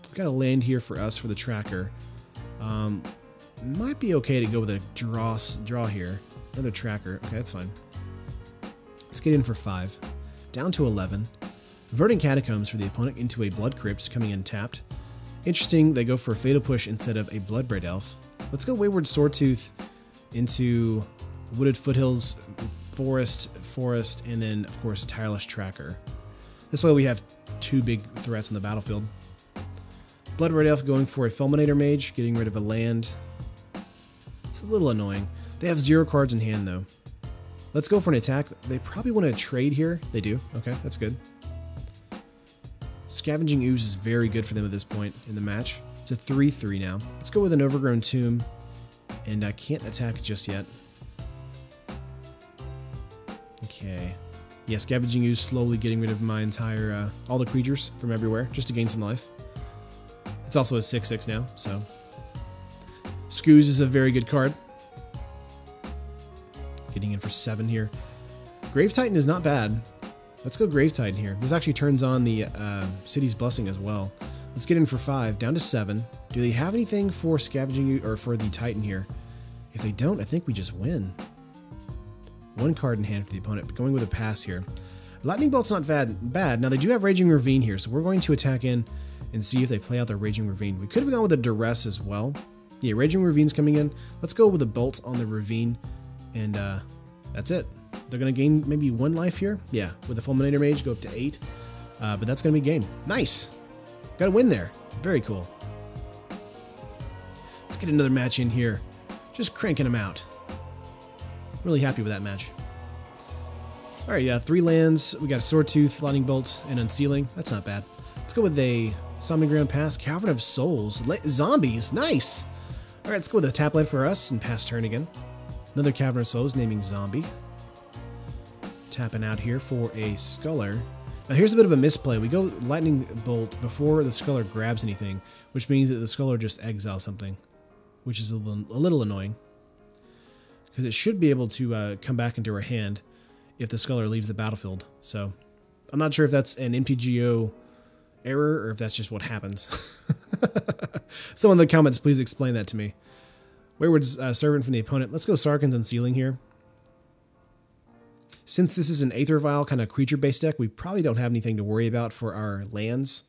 We've got a land here for us for the Tracker. Might be okay to go with a draw here. Another Tracker. Okay, that's fine. Let's get in for 5. Down to 11. Verdant Catacombs for the opponent into a Blood Crypt coming in tapped. Interesting, they go for a Fatal Push instead of a Bloodbraid Elf. Let's go Wayward Sawtooth into Wooded Foothills, Forest, and then, of course, Tireless Tracker. This way we have 2 big threats on the battlefield. Bloodbraid Elf going for a Fulminator Mage, getting rid of a land. It's a little annoying. They have 0 cards in hand, though. Let's go for an attack. They probably want to trade here. They do. Okay, that's good. Scavenging Ooze is very good for them at this point in the match. It's a 3/3 now. Let's go with an Overgrown Tomb. And I can't attack just yet. Okay. Yeah, Scavenging Ooze slowly getting rid of my entire, all the creatures from everywhere, just to gain some life. It's also a 6/6 now, so. Scooze is a very good card. Getting in for 7 here. Grave Titan is not bad. Let's go Grave Titan here. This actually turns on the City's Blessing as well. Let's get in for 5, down to 7. Do they have anything for Scavenging or for the Titan here? If they don't, I think we just win. 1 card in hand for the opponent, but going with a pass here. Lightning Bolt's not bad. Now they do have Raging Ravine here, so we're going to attack in and see if they play out their Raging Ravine. We could have gone with a Duress as well. Yeah, Raging Ravine's coming in. Let's go with a Bolt on the Ravine, and that's it. They're going to gain maybe 1 life here. Yeah, with the Fulminator Mage, go up to 8. But that's going to be game. Nice! Got a win there. Very cool. Let's get another match in here. Just cranking them out. Really happy with that match. Alright, yeah, 3 lands. We got a Swordtooth, Lightning Bolt, and Unsealing. That's not bad. Let's go with a Stomping Ground pass. Cavern of Souls. Zombies. Nice! Alright, let's go with a tap land for us and pass turn again. Another Cavern of Souls naming Zombie. Tapping out here for a Sculler. Now here's a bit of a misplay. We go Lightning Bolt before the Sculler grabs anything, which means that the Sculler just exiles something, which is a little annoying. Because it should be able to come back into her hand if the Sculler leaves the battlefield. So I'm not sure if that's an MTGO error or if that's just what happens. Someone in the comments, please explain that to me. Wayward's Servant from the opponent. Let's go Sarkhan's Unsealing here. Since this is an Aether Vial kind of creature-based deck, we probably don't have anything to worry about for our lands,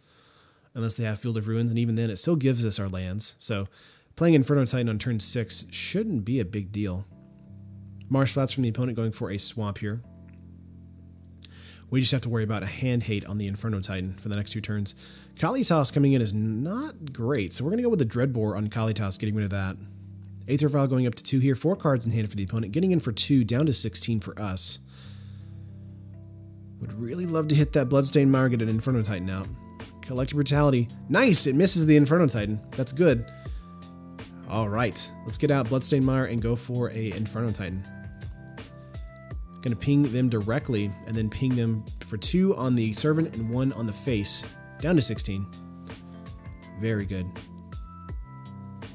unless they have Field of Ruins, and even then it still gives us our lands. So playing Inferno Titan on turn 6 shouldn't be a big deal. Marsh Flats from the opponent going for a Swamp here. We just have to worry about a hand hate on the Inferno Titan for the next 2 turns. Kalitas coming in is not great, so we're going to go with the Dreadbore on Kalitas, getting rid of that. Aether Vial going up to 2 here, 4 cards in hand for the opponent, getting in for 2, down to 16 for us. Would really love to hit that Bloodstained Mire, get an Inferno Titan out. Collective Brutality. Nice! It misses the Inferno Titan. That's good. Alright, let's get out Bloodstained Mire and go for a Inferno Titan. Gonna ping them directly, and then ping them for 2 on the Servant and 1 on the face. Down to 16. Very good.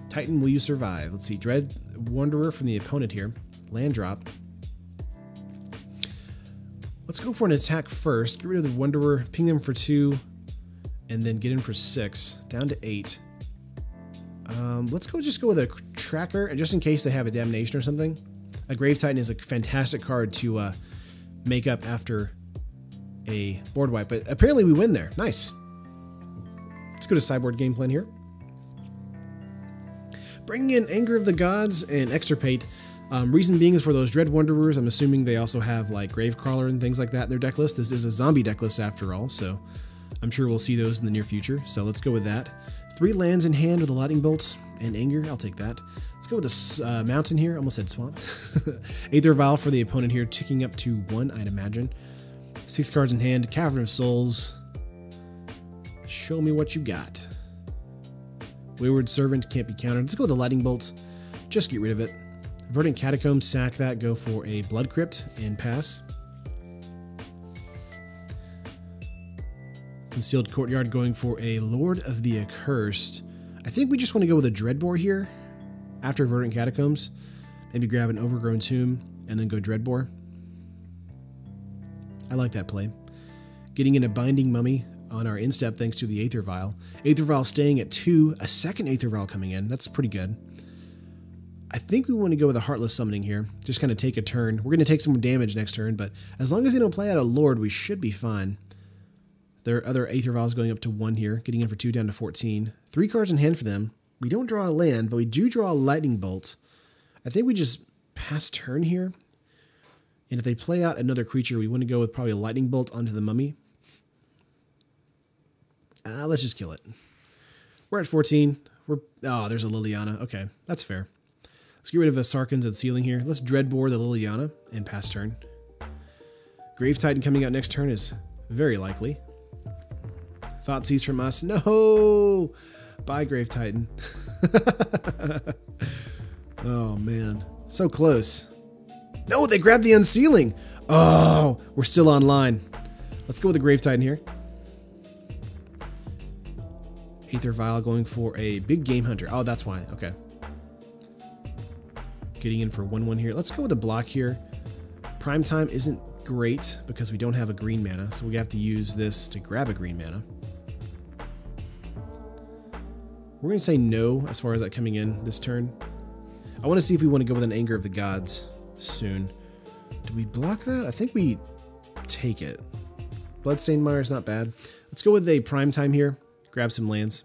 Titan, will you survive? Let's see, Dread Wanderer from the opponent here. Land drop. Let's go for an attack first. Get rid of the Wanderer, ping them for 2, and then get in for 6. Down to 8. Let's just go with a Tracker, and just in case they have a Damnation or something. A Grave Titan is a fantastic card to make up after a board wipe, but apparently we win there. Nice. Let's go to Sideboard game plan here. Bringing in Anger of the Gods and Extirpate. Reason being is for those Dread Wanderers. I'm assuming they also have like Gravecrawler and things like that in their deck list. This is a zombie deck list after all, so I'm sure we'll see those in the near future. So let's go with that. 3 lands in hand with a Lightning Bolt and Anger. I'll take that. Let's go with this mountain here. Almost said swamp. Aether Vial for the opponent here, ticking up to 1, I'd imagine. 6 cards in hand. Cavern of Souls. Show me what you got. Wayward Servant can't be countered. Let's go with the Lightning Bolt. Just get rid of it. Verdant Catacombs, sack that. Go for a Blood Crypt and pass. Concealed Courtyard going for a Lord of the Accursed. I think we just want to go with a Dreadbore here after Verdant Catacombs. Maybe grab an Overgrown Tomb and then go Dreadbore. I like that play. Getting in a Binding Mummy on our instep thanks to the Aether Vial. Aether Vial staying at 2, a second Aether Vial coming in. That's pretty good. I think we want to go with a Heartless Summoning here. Just kind of take a turn. We're going to take some damage next turn, but as long as they don't play out a Lord, we should be fine. There are other Aether Vials going up to 1 here, getting in for 2 down to 14. 3 cards in hand for them. We don't draw a land, but we do draw a Lightning Bolt. I think we just pass turn here. And if they play out another creature, we want to go with probably a Lightning Bolt onto the Mummy. Let's just kill it. We're at 14. Oh, there's a Liliana. Okay, that's fair. Let's get rid of a Sarkhan's and Sealing here. Let's Dreadbore the Liliana and pass turn. Grave Titan coming out next turn is very likely. Thoughtseize from us. No! Bye, Grave Titan. Oh, man. So close. No, they grabbed the Unsealing. Oh, we're still online. Let's go with the Grave Titan here. Aether Vial going for a big Game Hunter. Oh, that's why. Okay. Getting in for 1/1 here. Let's go with a block here. Prime Time isn't great because we don't have a green mana, so we have to use this to grab a green mana. We're going to say no as far as that coming in this turn. I want to see if we want to go with an Anger of the Gods soon. Do we block that? I think we take it. Bloodstained Mire is not bad. Let's go with a Prime Time here. Grab some lands.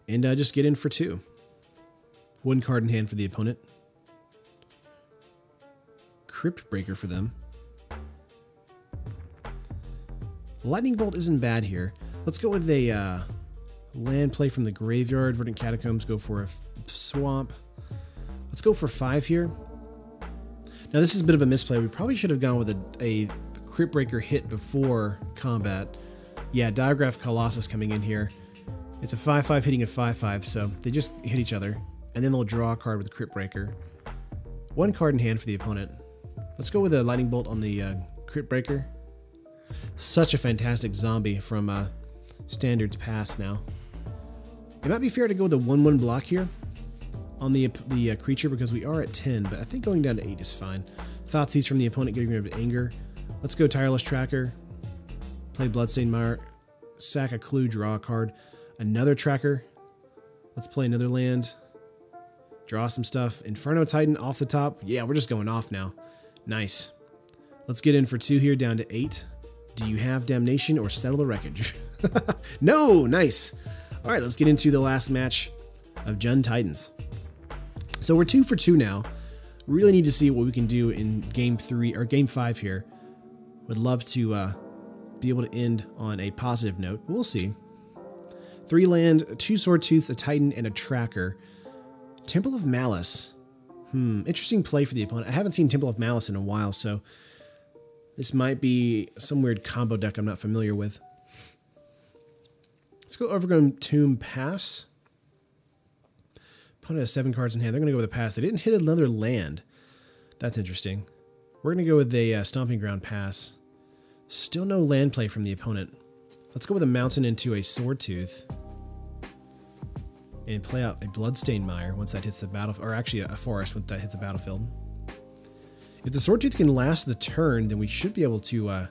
And just get in for 2. 1 card in hand for the opponent. Crypt Breaker for them. Lightning Bolt isn't bad here. Let's go with a land play from the graveyard. Verdant Catacombs go for a swamp. Let's go for 5 here. Now this is a bit of a misplay. We probably should have gone with a Crypt Breaker hit before combat. Yeah, Diagraph Colossus coming in here. It's a 5/5 hitting a 5/5, so they just hit each other. And then they'll draw a card with the Crypt Breaker. 1 card in hand for the opponent. Let's go with a Lightning Bolt on the Crypt Breaker. Such a fantastic zombie from Standards Past now. It might be fair to go with a 1/1 block here on the creature because we are at 10, but I think going down to 8 is fine. Thoughtseize from the opponent, getting rid of Anger. Let's go Tireless Tracker. Play Bloodstained Mire. Sack a clue, draw a card. Another Tracker. Let's play another land. Draw some stuff. Inferno Titan off the top. Yeah, we're just going off now. Nice. Let's get in for 2 here, down to 8. Do you have Damnation or Settle the Wreckage? No! Nice! Alright, let's get into the last match of Jund Titans. So we're 2 for 2 now. Really need to see what we can do in Game 3, or Game 5 here. Would love to be able to end on a positive note. We'll see. 3 land, 2 Sword Tooths, a Titan, and a Tracker. Temple of Malice. Interesting play for the opponent. I haven't seen Temple of Malice in a while, so this might be some weird combo deck I'm not familiar with. Let's go Overgrown Tomb, pass. Opponent has 7 cards in hand. They're going to go with a pass. They didn't hit another land. That's interesting. We're going to go with a Stomping Ground, pass. Still no land play from the opponent. Let's go with a Mountain into a Sword Tooth. And play out a Bloodstained Mire once that hits the battlefield, or actually a Forest once that hits the battlefield. If the Sword Tooth can last the turn, then we should be able to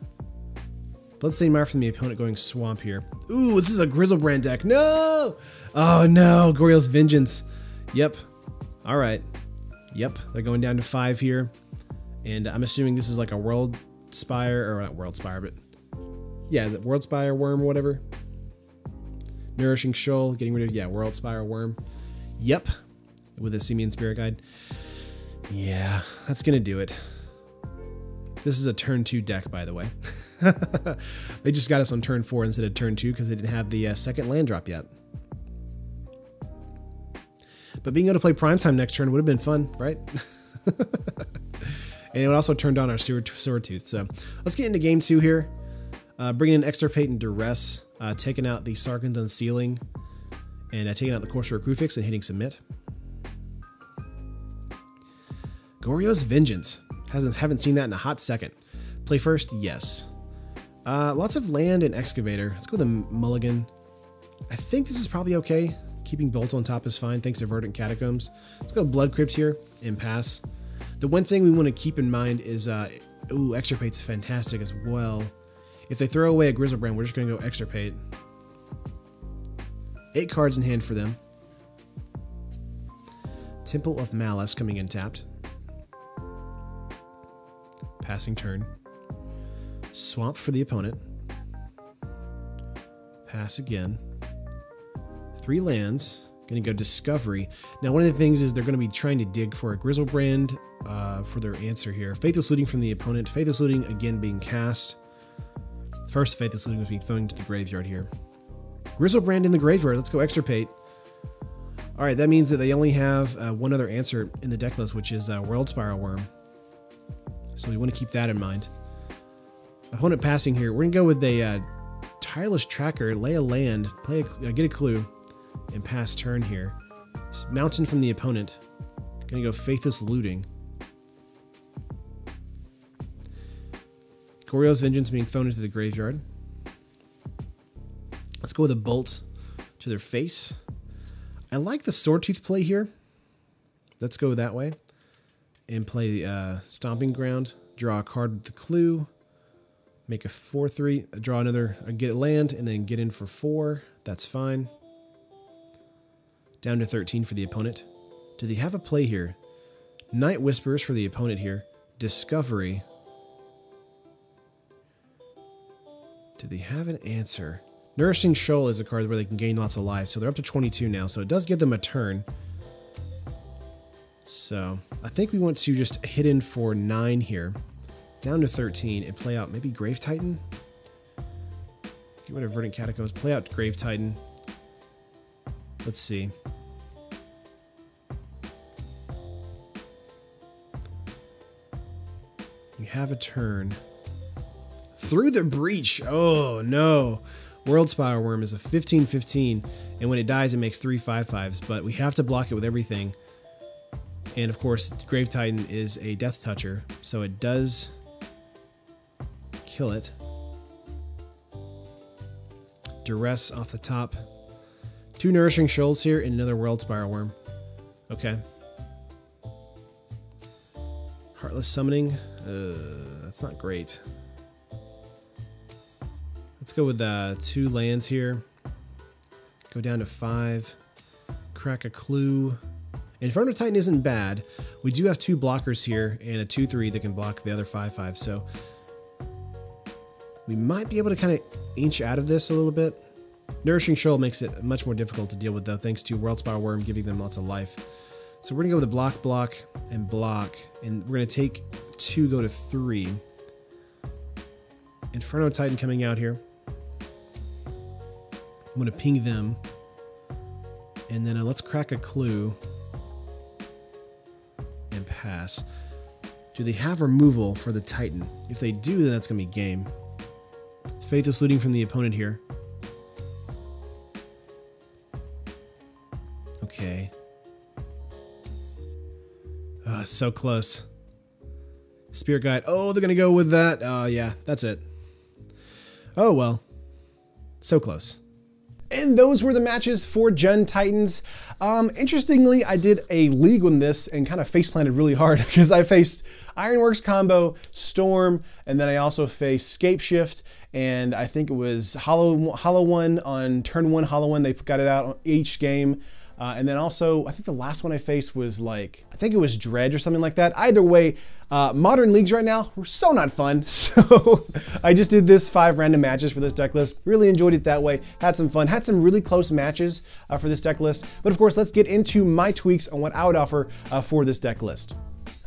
Bloodstained Mire from the opponent going Swamp here. Ooh, this is a Grizzlebrand deck. No! Oh no, Goryo's Vengeance. Yep. Alright. Yep, they're going down to 5 here. And I'm assuming this is like a World Spire, or not World Spire, but yeah, is it World Spire Worm or whatever? Nourishing Shoal, getting rid of, yeah, World Spire Worm. Yep, with a Simian Spirit Guide. Yeah, that's gonna do it. This is a turn 2 deck, by the way. They just got us on turn 4 instead of turn 2 because they didn't have the second land drop yet. But being able to play Primetime next turn would have been fun, right? And it would also turn on our Sword Tooth. So let's get into game 2 here. Bringing in Extirpate and Duress, taking out the Sarkhan's Unsealing, and taking out the Courser Crucifix and hitting Submit. Goryo's Vengeance. Haven't seen that in a hot second. Play first? Yes. Lots of land and Excavator. Let's go with the Mulligan. I think this is probably okay. Keeping Bolt on top is fine, thanks to Verdant Catacombs. Let's go Blood Crypt here and pass. The one thing we want to keep in mind is, ooh, Extirpate's fantastic as well. If they throw away a Grizzlebrand, we're just going to go Extirpate. 8 cards in hand for them. Temple of Malice coming in tapped. Passing turn. Swamp for the opponent. Pass again. 3 lands. Gonna go Discovery. Now, one of the things is they're gonna be trying to dig for a Grizzlebrand for their answer here. Faithless Looting from the opponent. Faithless Looting again being cast. First Faithless Looting was being thrown into the graveyard here. Grizzlebrand in the graveyard. Let's go Extirpate. Alright, that means that they only have one other answer in the deck list, which is World Spiral Worm. So we want to keep that in mind. Opponent passing here. We're going to go with a Tireless Tracker, lay a land, get a clue, and pass turn here. Mountain from the opponent. Going to go Faithless Looting. Goryo's Vengeance being thrown into the graveyard. Let's go with a Bolt to their face. I like the Sword Tooth play here. Let's go that way. And play Stomping Ground. Draw a card with the clue. Make a 4/3. Draw another, get a land, and then get in for 4. That's fine. Down to 13 for the opponent. Do they have a play here? Night Whispers for the opponent here. Discovery. Do they have an answer? Nourishing Shoal is a card where they can gain lots of life, so they're up to 22 now, so it does give them a turn. So, I think we want to just hit in for 9 here. Down to 13 and play out maybe Grave Titan? Get rid of Verdant Catacombs, play out Grave Titan. Let's see. You have a turn. Through the Breach! Oh no! World Spiral Worm is a 15/15, and when it dies it makes 3 5/5s, but we have to block it with everything. And of course, Grave Titan is a Death Toucher, so it does kill it. Duress off the top. 2 Nourishing Shoals here and another World Spiral Worm. Okay. Heartless Summoning. That's not great. Let's go with 2 lands here. Go down to 5. Crack a Clue. Inferno Titan isn't bad. We do have 2 blockers here and a 2/3 that can block the other 5/5, so we might be able to kind of inch out of this a little bit. Nourishing Shoal makes it much more difficult to deal with, though, thanks to World Spiral Worm giving them lots of life. So we're going to go with the block, and block, and we're going to take 2, go to 3. Inferno Titan coming out here. I'm going to ping them. And then let's crack a Clue. And pass. Do they have removal for the Titan? If they do, then that's going to be game. Faithless Looting from the opponent here. Okay. Oh, so close. Spirit Guide. Oh, they're going to go with that. Yeah, that's it. Oh, well. So close. And those were the matches for Gen Titans. Interestingly, I did a league on this and kind of face planted really hard because I faced Ironworks combo, Storm, and then I also faced Scapeshift, and I think it was Hollow One on turn 1, Hollow One. They got it out on each game. And then also, I think the last one I faced was like, I think it was Dredge or something like that. Either way, modern leagues right now were so not fun. So I just did this 5 random matches for this deck list. Really enjoyed it that way. Had some fun. Had some really close matches for this deck list. But of course, let's get into my tweaks on what I would offer for this deck list.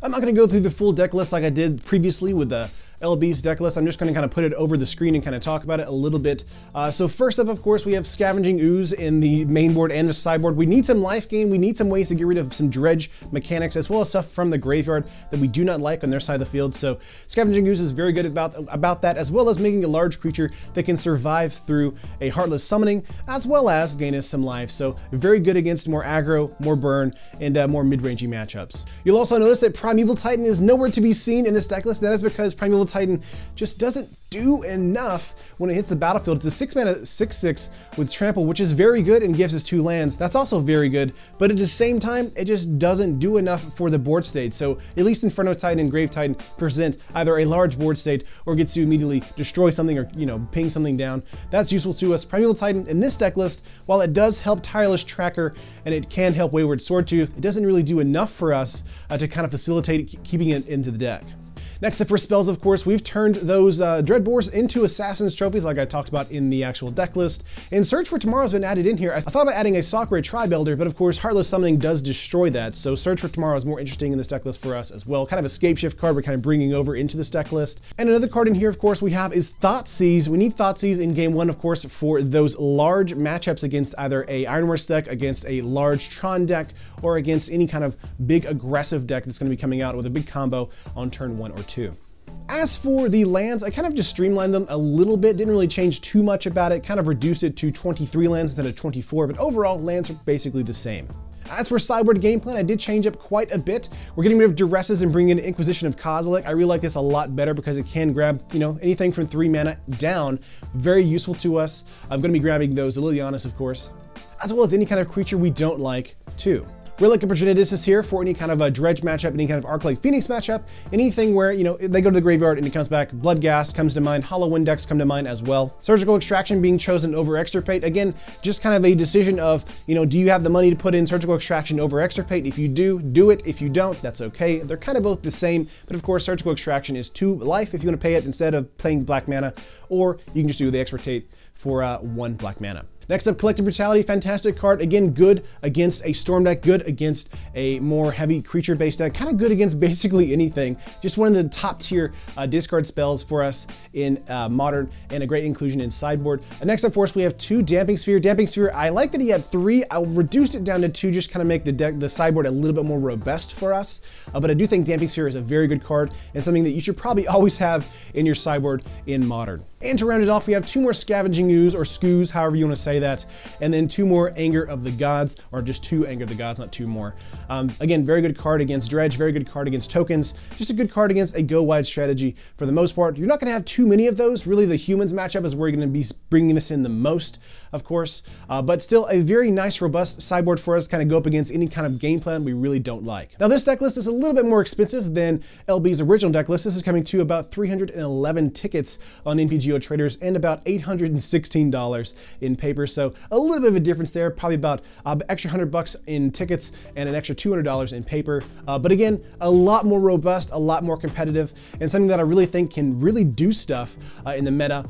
I'm not going to go through the full deck list like I did previously with the LB's deck list. I'm just going to kind of put it over the screen and kind of talk about it a little bit. So first up, of course, we have Scavenging Ooze in the main board and the sideboard. We need some life gain. We need some ways to get rid of some dredge mechanics, as well as stuff from the graveyard that we do not like on their side of the field. So Scavenging Ooze is very good about that, as well as making a large creature that can survive through a Heartless Summoning, as well as gain us some life. So very good against more aggro, more burn, and more mid-rangey matchups. You'll also notice that Primeval Titan is nowhere to be seen in this deck list. That is because Primeval Titan just doesn't do enough when it hits the battlefield. It's a 6 mana 6/6 with trample, which is very good and gives us 2 lands. That's also very good, but at the same time, it just doesn't do enough for the board state. So at least Inferno Titan and Grave Titan present either a large board state or gets to immediately destroy something or, you know, ping something down. That's useful to us. Primeval Titan in this deck list, while it does help Tireless Tracker and it can help Wayward Swordtooth, it doesn't really do enough for us to kind of facilitate keeping it into the deck. Next up for spells, of course, we've turned those Dreadbores into Assassin's Trophies like I talked about in the actual deck list. And Search for Tomorrow has been added in here. I thought about adding a Sakura Tribe Elder, but of course Heartless Summoning does destroy that. So Search for Tomorrow is more interesting in this deck list for us as well. Kind of a Scapeshift card we're kind of bringing over into this deck list. And another card in here, of course, we have is Thoughtseize. We need Thoughtseize in game 1, of course, for those large matchups against either a Ironworks deck, against a large Tron deck, or against any kind of big aggressive deck that's going to be coming out with a big combo on turn 1 or 2. As for the lands, I kind of just streamlined them a little bit, didn't really change too much about it, kind of reduced it to 23 lands instead of 24, but overall lands are basically the same. As for sideboard game plan, I did change up quite a bit. We're getting rid of Duresses and bringing in Inquisition of Kozilek. I really like this a lot better because it can grab, you know, anything from 3 mana down. Very useful to us. I'm going to be grabbing those Lilianas, of course, as well as any kind of creature we don't like too. Relic of Progenitus is here for any kind of a Dredge matchup, any kind of Arclight Phoenix matchup, anything where, you know, they go to the graveyard and it comes back. Bloodghast comes to mind, Hollow Index come to mind as well. Surgical Extraction being chosen over Extirpate. Again, just kind of a decision of, you know, do you have the money to put in Surgical Extraction over Extirpate? If you do, do it. If you don't, that's okay. They're kind of both the same, but of course, Surgical Extraction is 2 life if you want to pay it instead of playing black mana, or you can just do the Extirpate for 1 black mana. Next up, Collective Brutality, fantastic card. Again, good against a Storm deck, good against a more heavy creature-based deck, kind of good against basically anything. Just one of the top tier discard spells for us in Modern, and a great inclusion in Sideboard. Next up for us, we have 2 Damping Sphere. Damping Sphere, I like that he had 3. I reduced it down to 2, just kind of make the sideboard a little bit more robust for us. But I do think Damping Sphere is a very good card and something that you should probably always have in your sideboard in Modern. And to round it off, we have 2 more Scavenging Ooze, or Skoos, however you want to say that, and then 2 more Anger of the Gods, or just 2 Anger of the Gods, not 2 more. Again, very good card against Dredge, very good card against tokens, just a good card against a go-wide strategy for the most part. You're not going to have too many of those. Really, the Humans matchup is where you're going to be bringing this in the most, of course, but still a very nice, robust sideboard for us to kind of go up against any kind of game plan we really don't like. Now, this deck list is a little bit more expensive than LB's original deck list. This is coming to about 311 tickets on MTGO Traders and about $816 in paper. So a little bit of a difference there, probably about extra $100 in tickets and an extra $200 in paper. But again, a lot more robust, a lot more competitive, and something that I really think can really do stuff in the meta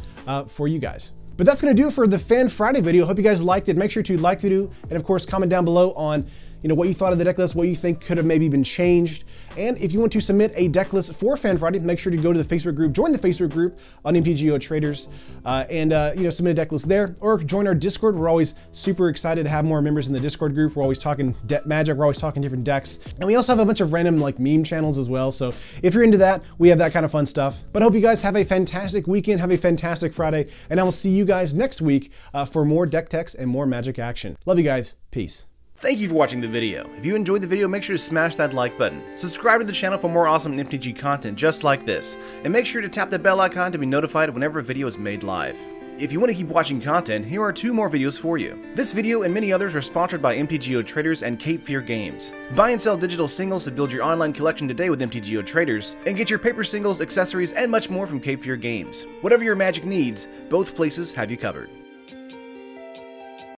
for you guys. But that's going to do it for the Fan Friday video. Hope you guys liked it. Make sure to like the video and of course comment down below on what you thought of the deck list, what you think could have maybe been changed. And if you want to submit a deck list for Fan Friday, make sure to go to the Facebook group, join the Facebook group on MTGO Traders, and submit a deck list there, or join our Discord. We're always super excited to have more members in the Discord group. We're always talking Magic, we're always talking different decks. And we also have a bunch of random meme channels as well. So if you're into that, we have that kind of fun stuff. But I hope you guys have a fantastic weekend, have a fantastic Friday, and I will see you guys next week for more deck techs and more Magic action. Love you guys. Peace. Thank you for watching the video. If you enjoyed the video, make sure to smash that like button. Subscribe to the channel for more awesome MTG content just like this. And make sure to tap the bell icon to be notified whenever a video is made live. If you want to keep watching content, here are 2 more videos for you. This video and many others are sponsored by MTGO Traders and Cape Fear Games. Buy and sell digital singles to build your online collection today with MTGO Traders, and get your paper singles, accessories, and much more from Cape Fear Games. Whatever your Magic needs, both places have you covered.